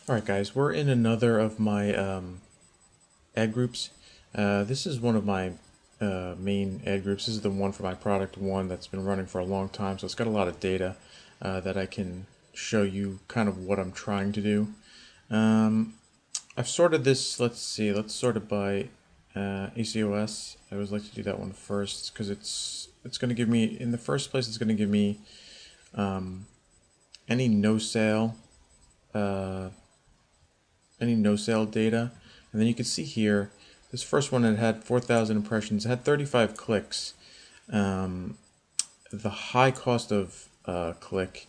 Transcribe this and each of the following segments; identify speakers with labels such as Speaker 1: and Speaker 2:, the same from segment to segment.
Speaker 1: Alright guys, we're in another of my ad groups. This is one of my main ad groups. This is the one for my product one that's been running for a long time, so it's got a lot of data that I can show you kind of what I'm trying to do. I've sorted this, let's see, let's sort it by ACOS. I always like to do that one first because it's going to give me, in the first place, it's going to give me any no sale uh, data, and then you can see here this first one, it had 4,000 impressions, it had 35 clicks. The high cost of click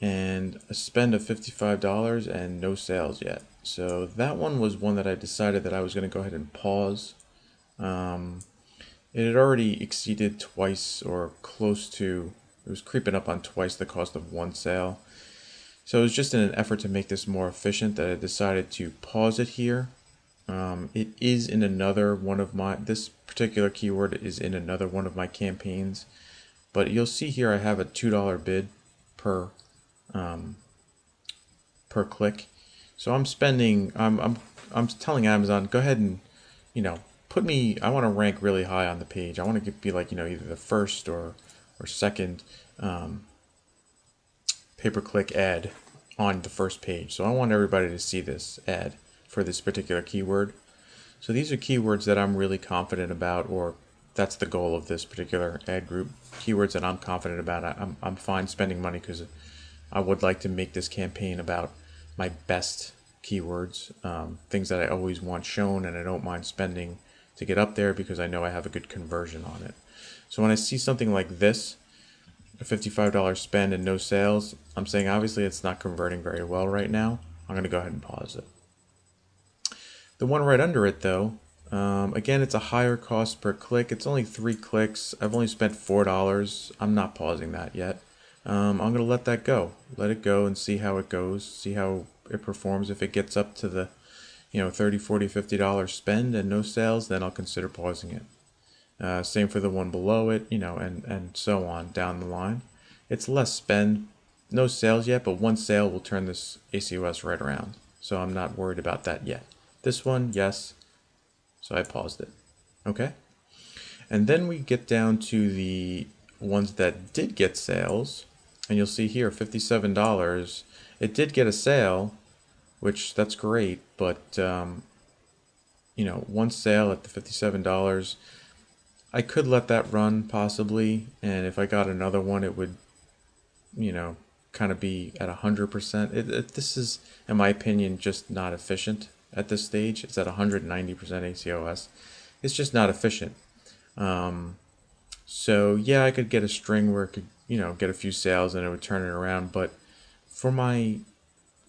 Speaker 1: and a spend of $55 and no sales yet. So that one was one that I decided that I was going to go ahead and pause. It had already exceeded twice or close to, it was creeping up on twice the cost of one sale. So it was just in an effort to make this more efficient that I decided to pause it here. It is in another one of my, this particular keyword is in another one of my campaigns, but you'll see here I have a $2 bid per click. So I'm spending, I'm telling Amazon, go ahead and, put me, I want to rank really high on the page. I want to be like, either the first or second pay-per-click ad on the first page. So I want everybody to see this ad for this particular keyword. So these are keywords that I'm really confident about, or that's the goal of this particular ad group. Keywords that I'm confident about. I'm fine spending money because I would like to make this campaign about my best keywords, things that I always want shown and I don't mind spending to get up there because I know I have a good conversion on it. So when I see something like this, a $55 spend and no sales, I'm saying obviously it's not converting very well right now. I'm going to go ahead and pause it. The one right under it though, again, it's a higher cost per click. It's only 3 clicks. I've only spent $4. I'm not pausing that yet. I'm going to let that go. Let it go and see how it goes, see how it performs. If it gets up to the $30, $40, $50 spend and no sales, then I'll consider pausing it. Same for the one below it, and so on down the line. It's less spend, no sales yet, but one sale will turn this ACOS right around. So I'm not worried about that yet. This one, yes. So I paused it. Okay. And then we get down to the ones that did get sales. And you'll see here, $57. It did get a sale, which that's great. But, one sale at the $57. I could let that run possibly, and if I got another one, it would, kind of be at 100%. This is, in my opinion, just not efficient at this stage. It's at 190% ACOS. It's just not efficient. So yeah, I could get a string where it could, get a few sales and it would turn it around. But for my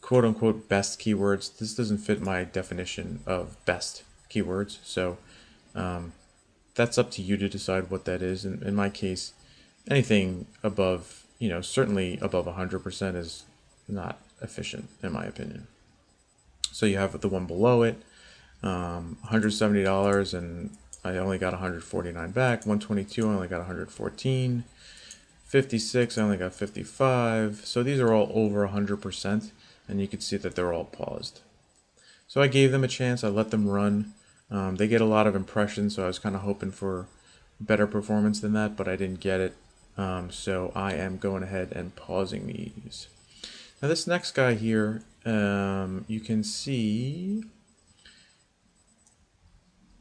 Speaker 1: quote unquote best keywords, this doesn't fit my definition of best keywords. So, that's up to you to decide what that is. In my case, anything above, certainly above 100% is not efficient in my opinion. So you have the one below it, $170 and I only got 149 back. 122, I only got 114. 56, I only got 55. So these are all over 100%, and you can see that they're all paused. So I gave them a chance. I let them run. They get a lot of impressions, so I was kind of hoping for better performance than that, but I didn't get it. So I am going ahead and pausing these. Now this next guy here, you can see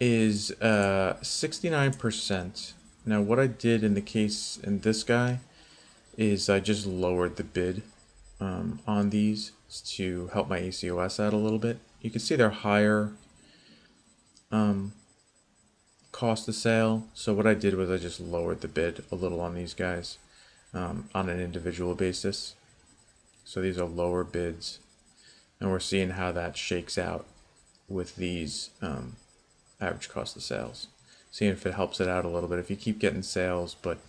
Speaker 1: is 69%. Now what I did in the case in this guy is I just lowered the bid on these to help my ACOS out a little bit. You can see they're higher cost of sale. So what I did was I just lowered the bid a little on these guys on an individual basis. So these are lower bids, and we're seeing how that shakes out with these average cost of sales. Seeing if it helps it out a little bit. If you keep getting sales but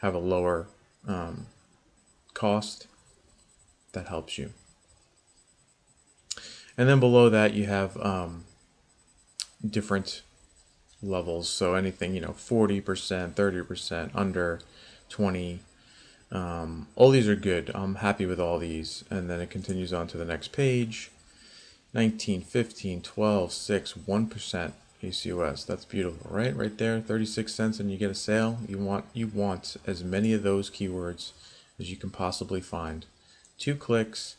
Speaker 1: have a lower cost, that helps you. And then below that you have different levels. So anything, 40%, 30%, under 20. All these are good. I'm happy with all these. And then it continues on to the next page. 19, 15, 12, 6, 1% ACOS. That's beautiful, right? Right there, 36 cents and you get a sale. You want as many of those keywords as you can possibly find. 2 clicks,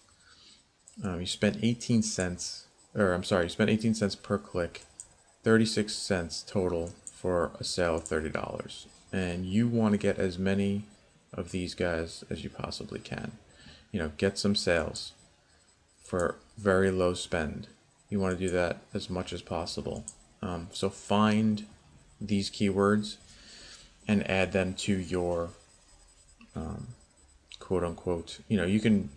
Speaker 1: you spent 18 cents, or I'm sorry, you spent 18 cents per click, 36 cents total for a sale of $30. And you want to get as many of these guys as you possibly can. You know, get some sales for very low spend. You want to do that as much as possible. So find these keywords and add them to your quote unquote. You know, you can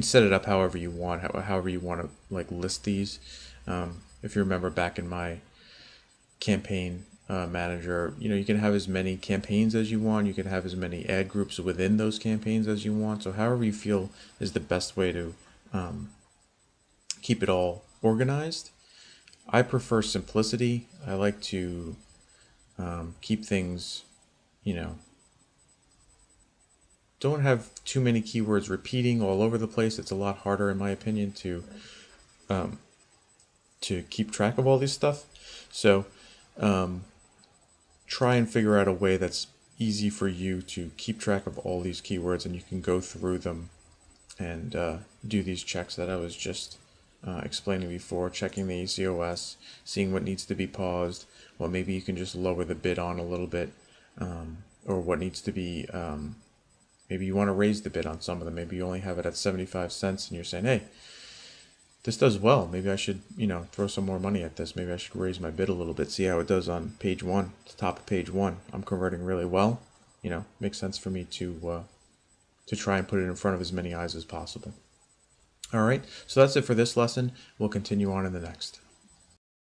Speaker 1: set it up however you want, however you want to like list these. If you remember back in my campaign manager, you know, you can have as many campaigns as you want. You can have as many ad groups within those campaigns as you want. So however you feel is the best way to keep it all organized. I prefer simplicity. I like to keep things, you know, don't have too many keywords repeating all over the place. It's a lot harder, in my opinion, to keep track of all this stuff. So try and figure out a way that's easy for you to keep track of all these keywords, and you can go through them and do these checks that I was just explaining before, checking the ACOS, seeing what needs to be paused, what maybe you can just lower the bid on a little bit, or what needs to be, maybe you want to raise the bid on some of them. Maybe you only have it at 75 cents and you're saying, hey, this does well. Maybe I should, you know, throw some more money at this. Maybe I should raise my bid a little bit, see how it does on page 1, the top of page 1. I'm converting really well. You know, makes sense for me to try and put it in front of as many eyes as possible. All right, so that's it for this lesson. We'll continue on in the next.